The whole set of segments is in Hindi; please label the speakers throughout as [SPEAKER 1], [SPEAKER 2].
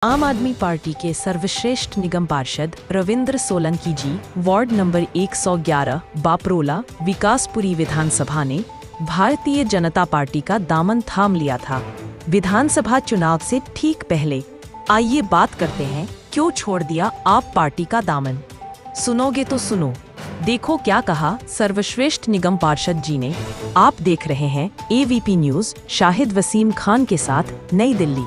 [SPEAKER 1] आम आदमी पार्टी के सर्वश्रेष्ठ निगम पार्षद रविंद्र सोलंकी जी वार्ड नंबर 111 बापरोला विकासपुरी विधानसभा ने भारतीय जनता पार्टी का दामन थाम लिया था। विधानसभा चुनाव से ठीक पहले आइए बात करते हैं क्यों छोड़ दिया आप पार्टी का दामन। सुनोगे तो सुनो, देखो क्या कहा सर्वश्रेष्ठ निगम पार्षद जी ने। आप देख रहे हैं AVP न्यूज शाहिद वसीम खान के साथ, नई दिल्ली।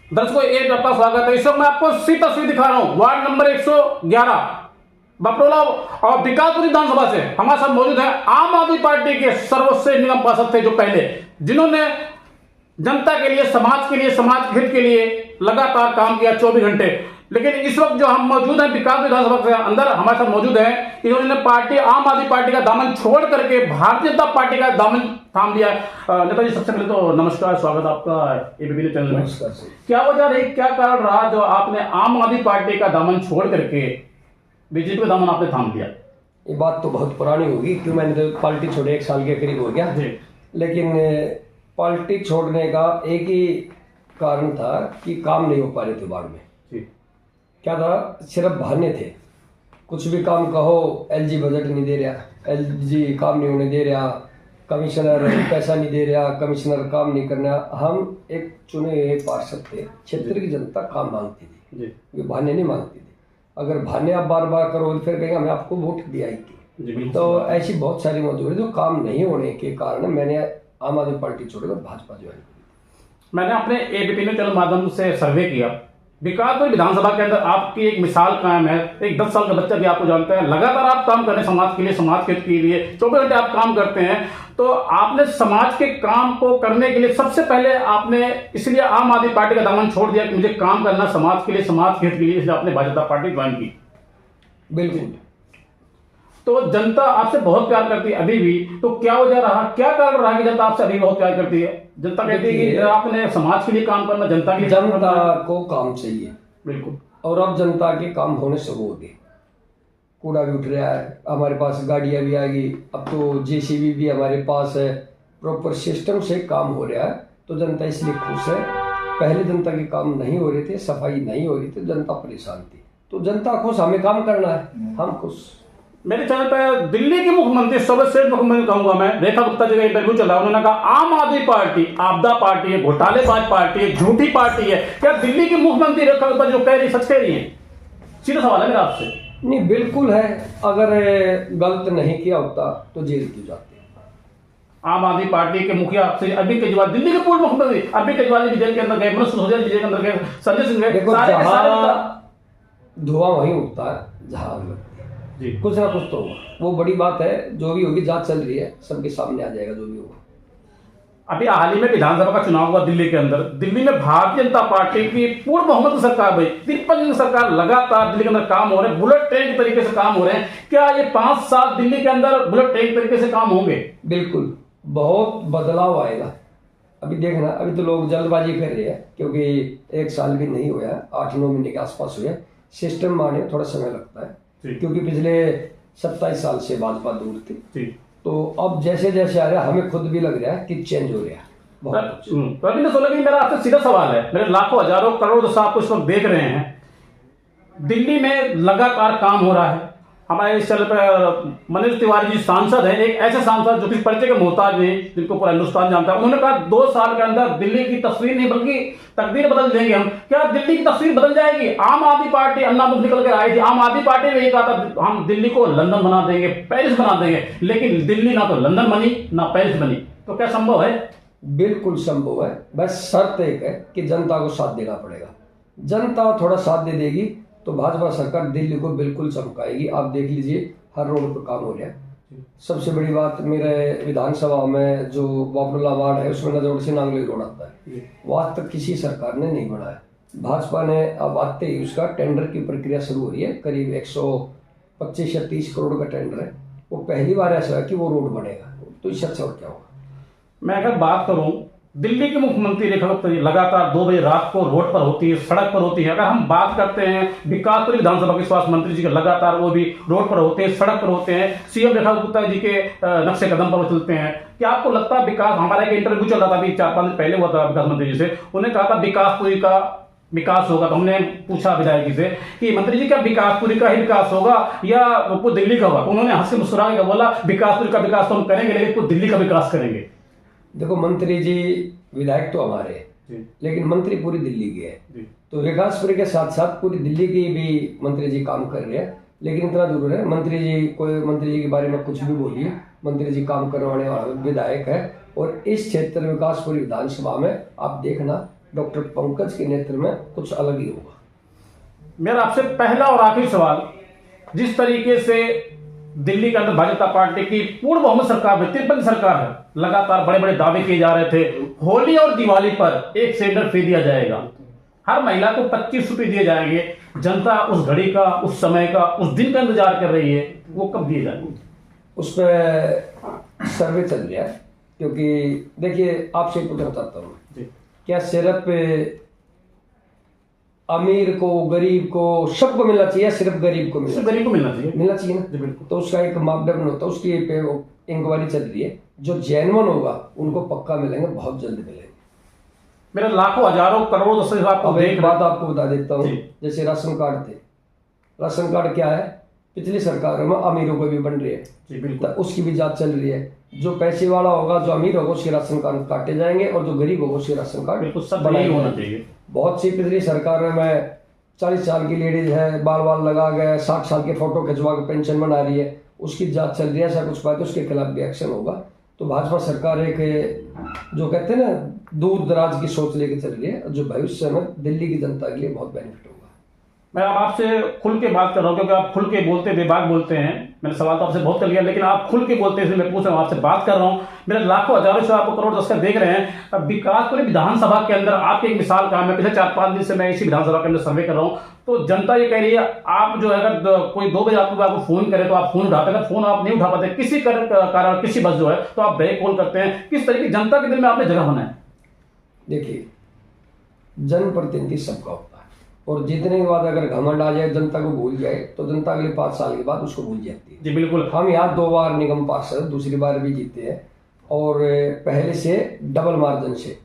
[SPEAKER 2] दर्शकों, एक आपका स्वागत है। इस वक्त मैं आपको सी तस्वीर दिखा रहा हूं वार्ड नंबर 111 बपरोला और विकासपुरी विधानसभा से। हमारे साथ मौजूद है आम आदमी पार्टी के सर्वश्रेष्ठ निगम पार्षद थे, जो पहले जिन्होंने जनता के लिए, समाज के लिए, समाज के हित के लिए लगातार काम किया 24 घंटे। लेकिन इस वक्त जो हम मौजूद हैं विकास विधानसभा के अंदर, हमारे साथ मौजूद हैं इन्होंने पार्टी आम आदमी पार्टी का दामन छोड़ करके भारतीय जनता पार्टी का दामन थाम लिया। नेताजी, सबसे पहले तो नमस्कार, स्वागत आपका AVP चैनल में। क्या वजह रही, क्या कारण रहा जो आपने आम आदमी पार्टी का दामन छोड़ करके बीजेपी का दामन आपने थाम लिया?
[SPEAKER 3] ये बात तो बहुत पुरानी होगी, क्यों मैंने तो पार्टी छोड़े 1 साल के करीब हो गया। लेकिन पार्टी छोड़ने का एक ही कारण था कि काम नहीं हो पा रहे थे वार्ड में। क्या था, सिर्फ बहाने थे। कुछ भी काम कहो, LG बजट नहीं दे रहा, LG काम नहीं होने दे रहा, कमिश्नर पैसा नहीं दे रहा, कमिश्नर काम नहीं करना। हम एक चुने हुए पार्षद थे, क्षेत्र की जनता काम मांगती थी, ये बहाने नहीं मांगती थी। अगर बहाने आप बार बार करो तो फिर कहेंगे हमें आपको वोट दिया ही क्यों। तो ऐसी बहुत सारी मौजूद है जो काम नहीं होने के कारण मैंने आम आदमी पार्टी छोड़कर भाजपा ज्वाइन की।
[SPEAKER 2] मैंने अपने AVP चैनल माध्यम से सर्वे किया, विकासपुरी विधानसभा के अंदर आपकी एक मिसाल कायम है। एक 10 साल का बच्चा भी आपको जानता है, लगातार आप काम कर रहे हैं समाज के लिए, समाज के हित के लिए 24 घंटे आप काम करते हैं। तो आपने समाज के काम को करने के लिए सबसे पहले आपने इसलिए आम आदमी पार्टी का दामन छोड़ दिया कि मुझे काम करना समाज के लिए, समाज के हित के लिए, इसलिए आपने भारतीय जनता पार्टी ज्वाइन की।
[SPEAKER 3] बिल्कुल।
[SPEAKER 2] तो जनता आपसे बहुत प्यार करती है अभी भी, तो क्या वजह रहा, क्या कारण रहा कि जनता आपसे अभी बहुत प्यार करती है? जनता कहती है कि आपने समाज के लिए काम करना, जनता के लिए,
[SPEAKER 3] जनता को काम चाहिए।
[SPEAKER 2] बिल्कुल।
[SPEAKER 3] और अब जनता के काम होने शुरू हो गए, कूड़ा भी उठ रहा है, हमारे पास गाड़ियां भी आ गई, अब तो JCB भी हमारे पास है, प्रॉपर सिस्टम से काम हो रहा है। तो जनता इसलिए खुश है। पहले जनता के काम नहीं हो रहे थे, सफाई नहीं हो रही थी, जनता परेशान थी। तो जनता खुश, हमें काम करना है, हम खुश।
[SPEAKER 2] मेरे चैनल पर दिल्ली के मुख्यमंत्री, सर्वश्रेष्ठ मुख्यमंत्री कहूंगा मैं, रेखा गुप्ता जी का इंटरव्यू चला, उन्होंने कहा आम आदमी पार्टी आपदा पार्टी है, घोटालेबाज पार्टी है, झूठी पार्टी है। क्या दिल्ली की मुख्यमंत्री रेखा गुप्ता जो कह रही सच कह रही है? सीधा सवाल है मेरा आपसे।
[SPEAKER 3] नहीं, बिल्कुल है। अगर गलत नहीं किया होता तो जेल क्यों जाते?
[SPEAKER 2] आम आदमी पार्टी के मुखिया अरविंद केजरीवाल, दिल्ली के पूर्व मुख्यमंत्री अरविंद केजरीवाल जी जेल के अंदर गए, मनोज सिसोदिया जी जेल के अंदर गए, संजय सिंह गए।
[SPEAKER 3] धुआं वहीं उठता है जहां आग लगती है जी। कुछ ना कुछ तो होगा, वो बड़ी बात है। जो भी होगी, जांच चल रही है, सबके सामने आ जाएगा जो भी होगा।
[SPEAKER 2] अभी हाल ही में विधानसभा का चुनाव हुआ दिल्ली के अंदर। दिल्ली में भारतीय जनता पार्टी की पूर्व बहुमत सरकार भाई 53 सरकार लगातार दिल्ली के अंदर काम हो रहे हैं, बुलेट ट्रेन के तरीके से काम हो रहे हैं। क्या ये 5 साल दिल्ली के अंदर बुलेट ट्रेन के तरीके से काम होंगे?
[SPEAKER 3] बिल्कुल, बहुत बदलाव आएगा। अभी देखना, अभी तो लोग जल्दबाजी कर रहे हैं, क्योंकि 1 साल भी नहीं हुआ, 8-9 महीने के आसपास हुए। सिस्टम आने में थोड़ा समय लगता है, क्योंकि पिछले 27 साल से भाजपा दूर थी। तो अब जैसे जैसे आ रहा है, हमें खुद भी लग रहा है कि चेंज हो रहा है बहुत।
[SPEAKER 2] रविंद्र सोलंकी, मेरा आपसे सीधा सवाल है, मेरे लाखों हजारों करोड़ दोस्त आपको इस वक्त देख रहे हैं, दिल्ली में लगातार काम हो रहा है। हमारे इस चैनल पर मनोज तिवारी जी सांसद हैं, एक ऐसे सांसद जो किसी परिचय के मोहताज नहीं, जिनको पूरा हिंदुस्तान जानता है। उन्होंने कहा 2 साल के अंदर दिल्ली की तस्वीर नहीं बल्कि तकदीर बदल देंगे हम। क्या दिल्ली की तस्वीर बदल जाएगी? आम आदमी पार्टी अन्ना मुक्त निकल कर आई थी, आम आदमी पार्टी ने यही कहा था हम दिल्ली को लंदन बना देंगे, पेरिस बना देंगे, लेकिन दिल्ली ना तो लंदन बनी ना पेरिस बनी। तो क्या संभव है?
[SPEAKER 3] बिल्कुल संभव है, बस शर्त एक है कि जनता को साथ देना पड़ेगा। जनता थोड़ा साथ दे देगी तो भाजपा सरकार दिल्ली को बिल्कुल चमकाएगी। आप देख लीजिए, हर रोड पर काम हो रहा है। सबसे बड़ी बात, मेरे विधानसभा में जो बापरोला वार्ड है, उसमें नजर से नांगली रोड आता है, वो आज तक किसी सरकार ने नहीं बनाया। भाजपा ने अब आते ही उसका टेंडर की प्रक्रिया शुरू हो रही है। करीब 125 या 30 करोड़ का टेंडर है। वो पहली बार ऐसा है कि वो रोड बनेगा, तो इससे अच्छा और क्या होगा।
[SPEAKER 2] मैं अगर बात करूं, दिल्ली के मुख्यमंत्री रेखा गुप्ता जी लगातार 2 बजे रात को रोड पर होती है, सड़क पर होती है। अगर हम बात करते हैं विकासपुरी विधानसभा के स्वास्थ्य मंत्री जी के, लगातार वो भी रोड पर होते हैं, सड़क पर होते हैं। CM रेखा गुप्ता जी के नक्शे कदम पर वो चलते हैं। क्या आपको लगता है विकास, हमारा एक इंटरव्यू चल रहा था अभी 4-5 दिन पहले हुआ था विकास मंत्री जी से, उन्होंने कहा था विकासपुरी का विकास होगा। तो हमने पूछा विधायक जी से कि मंत्री जी क्या विकासपुरी का ही विकास होगा या पूरी दिल्ली का होगा? उन्होंने हंस के मुस्कुरा के बोला विकासपुरी का विकास तो हम करेंगे लेकिन पूरी दिल्ली का विकास करेंगे।
[SPEAKER 3] देखो मंत्री जी विधायक तो हमारे हैं, लेकिन मंत्री पूरी दिल्ली के हैं, तो विकासपुरी के साथ साथ पूरी दिल्ली की भी मंत्री जी काम कर रहे हैं। लेकिन इतना जरूर है, मंत्री जी के बारे में कुछ भी बोलिए, मंत्री जी काम करवाने वाले विधायक है। और इस क्षेत्र विकासपुरी विधानसभा में आप देखना डॉक्टर पंकज के नेतृत्व में कुछ अलग ही होगा।
[SPEAKER 2] मेरा आपसे पहला और आखिरी सवाल, जिस तरीके से दिल्ली के अंदर भाजपा पार्टी की पूर्ण बहुमत सरकार है, 53 सरकार है, लगातार बड़े बड़े दावे किए जा रहे थे, होली और दिवाली पर 1 सिलेंडर फ्री दिया जाएगा, हर महिला को 25 रुपए दिए जाएंगे, जनता उस घड़ी का, उस समय का, उस दिन का इंतजार कर रही है, वो कब दिए जाएंगे?
[SPEAKER 3] उस पर सर्वे चल रहा है। क्योंकि देखिए आपसे पूछना चाहता हूँ, क्या सिर्फ अमीर को, गरीब को, सबको मिलना चाहिए, सिर्फ गरीब को मिलना?
[SPEAKER 2] गरीब को मिलना चाहिए,
[SPEAKER 3] मिलना चाहिए ना।
[SPEAKER 2] बिल्कुल।
[SPEAKER 3] तो उसका एक मापदंड होता है, उसकी इंक्वायरी चल रही है। जो जेन्युइन होगा उनको पक्का मिलेंगे, बहुत जल्द मिलेंगे।
[SPEAKER 2] मेरा लाखों हजारों करोड़ों दस
[SPEAKER 3] अब एक बात आपको बता देता हूँ, जैसे राशन कार्ड थे, राशन कार्ड क्या है, पिछली सरकारों में अमीरों को भी बन रही है, तो उसकी भी जांच चल रही है। जो पैसे वाला होगा, जो अमीर होगा, उसके राशन कार्ड काटे जाएंगे, और जो गरीब होगा उसके राशन कार्ड बनाए होना चाहिए। बहुत सी पिछली सरकारों में 40 साल की लेडीज है, बाल बाल लगा गए, 60 साल के फोटो खिंचवा के पेंशन बना रही है, उसकी जांच चल रही है। ऐसा कुछ बात है, उसके खिलाफ भी एक्शन होगा। तो भाजपा सरकार एक जो कहते हैं ना दूर दराज की सोच लेके चल रही है, जो भविष्य में दिल्ली की जनता के लिए बहुत बेनिफिट होगा।
[SPEAKER 2] मैं अब आपसे खुल के बात कर रहा हूँ, क्योंकि आप खुल के बोलते, बेबाक बोलते हैं। मैंने सवाल तो आपसे बहुत कर लिया, लेकिन आप खुल के बोलते हैं, इसलिए मैं पूछ रहा हूँ, आपसे बात कर रहा हूँ। मेरे लाखों हजारों से आपको करोड़ दस देख रहे हैं। अब विकासपुरी विधानसभा के अंदर आपकी एक मिसाल का, मैं पिछले 4-5 दिन से मैं इसी विधानसभा के अंदर सर्वे कर रहा हूँ, तो जनता ये कह रही है, आप जो है अगर कोई 2 बजे आपको फोन करे तो आप फोन उठाते, अगर फोन आप नहीं उठा पाते किसी कारण, किसी बस जो है, तो आप बैक कॉल करते हैं। किस तरीके जनता के दिल में आपने जगह बनाया?
[SPEAKER 3] देखिए, जनप्रतिनिधि सबका होता है, और जीतने के बाद अगर घमंड आ जाए, जनता को भूल जाए, तो जनता अगले 5 साल के बाद उसको भूल जाती है।
[SPEAKER 2] जी बिल्कुल।
[SPEAKER 3] हम यहाँ 2 बार निगम पार्षद, दूसरी बार भी जीते हैं, और पहले से डबल मार्जिन से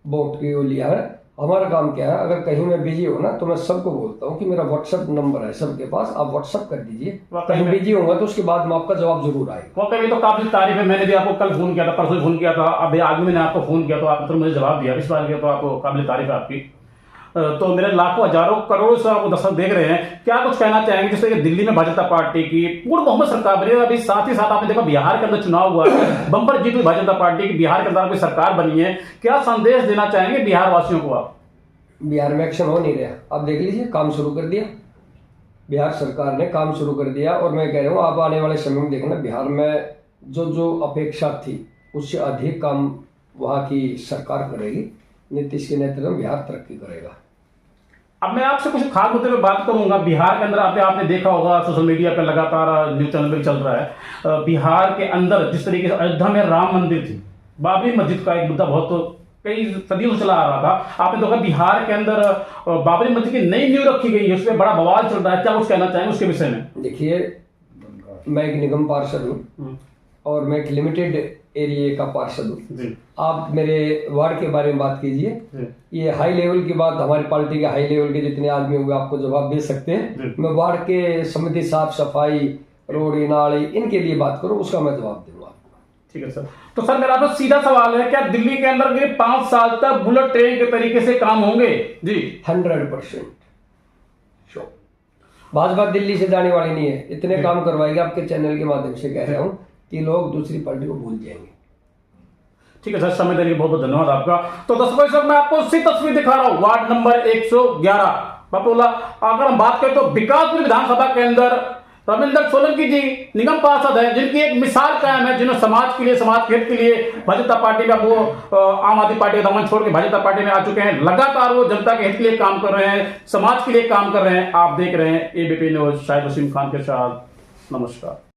[SPEAKER 3] वोट की वो लिया है। हमारा काम क्या है, अगर कहीं मैं बिजी हो ना, तो मैं सबको बोलता हूँ कि मेरा व्हाट्सएप नंबर है सबके पास, आप व्हाट्सएप कर दीजिए। कहीं बिजी होगा तो उसके बाद में आपका जवाब जरूर आएगा।
[SPEAKER 2] वो कभी तो काफी तारीफ है, मैंने भी आपको कल फोन किया था, परसों फोन किया था, अभी आज मैंने आपको फोन किया तो आपने तो मुझे जवाब दिया। इस बार किया तो आपको काबिल तारीफ है आपकी। तो मेरे लाखों हजारों करोड़ों से आपको दर्शक देख रहे हैं, क्या कुछ कहना चाहेंगे जिससे कि दिल्ली में भाजपा पार्टी की पूर्ण बहुमत सरकार बनी है? अभी साथ ही साथ आपने देखा बिहार के अंदर चुनाव हुआ है, बम्पर जीत हुई भाजपा पार्टी की, बिहार के अंदर कोई सरकार बनी है, क्या संदेश देना चाहेंगे बिहार वासियों को आप?
[SPEAKER 3] बिहार में एक्शन हो नहीं रहा, आप देख लीजिए, काम शुरू कर दिया बिहार सरकार ने, काम शुरू कर दिया। और मैं कह रहा हूँ आप आने वाले समय में देखना, बिहार में जो अपेक्षा थी उससे अधिक काम वहाँ की सरकार करेगी। नीतीश के नेतृत्व में बिहार तरक्की करेगा।
[SPEAKER 2] अब मैं आपसे कुछ खास मुद्दे पे बात करूंगा। बिहार के अंदर आपने देखा होगा, सोशल मीडिया पे लगातार न्यूज चैनल पे चल रहा है, बिहार के अंदर जिस तरीके से अयोध्या में राम मंदिर थी, बाबरी मस्जिद का एक मुद्दा बहुत कई सदियों से चला आ रहा था। आपने देखा बिहार के अंदर बाबरी मस्जिद की नई नींव रखी गई है, उसमें बड़ा बवाल चल रहा है, क्या कुछ कहना चाहेंगे उसके विषय में?
[SPEAKER 3] देखिए, मैं एक निगम पार्षद हूँ और मैं एक लिमिटेड एरिया का पार्षद हूँ। आप मेरे वार्ड के बारे में बात कीजिए, ये हाई लेवल की बात, हमारी पार्टी के हाई लेवल के जितने आदमी होंगे आपको जवाब दे सकते हैं। मैं वार्ड के समिति, साफ सफाई, रोड नाली, इनके लिए बात करूँ, उसका मैं जवाब दूंगा।
[SPEAKER 2] ठीक है सर। तो सर मेरा तो सीधा सवाल है, क्या दिल्ली के अंदर ये 5 साल तक बुलेट ट्रेन के तरीके से काम होंगे? जी
[SPEAKER 3] 100% श्योर। भाजपा दिल्ली से जाने वाली नहीं है, इतने काम करवाएगी, आपके चैनल के माध्यम से कह रहा हूँ कि लोग दूसरी पार्टी को भूल जाएंगे।
[SPEAKER 2] ठीक है सर, समय देने के लिए बहुत बहुत धन्यवाद आपका। तो दर्शकों सर मैं आपको सी तस्वीर दिखा रहा हूँ, वार्ड नंबर 111 बपरोला। अगर हम बात करें तो विकासपुरी विधानसभा के अंदर रविंद्र सोलंकी जी निगम पार्षद है, जिनकी एक मिसाल कायम है, जिन्होंने समाज के लिए, समाज के हित के लिए भाजपा पार्टी का वो आम आदमी पार्टी का दमन छोड़ के भाजपा पार्टी में आ चुके हैं। लगातार वो जनता के हित के लिए काम कर रहे हैं, समाज के लिए काम कर रहे हैं। आप देख रहे हैं एबीपी न्यूज, शाहिद वसीम खान के साथ। नमस्कार।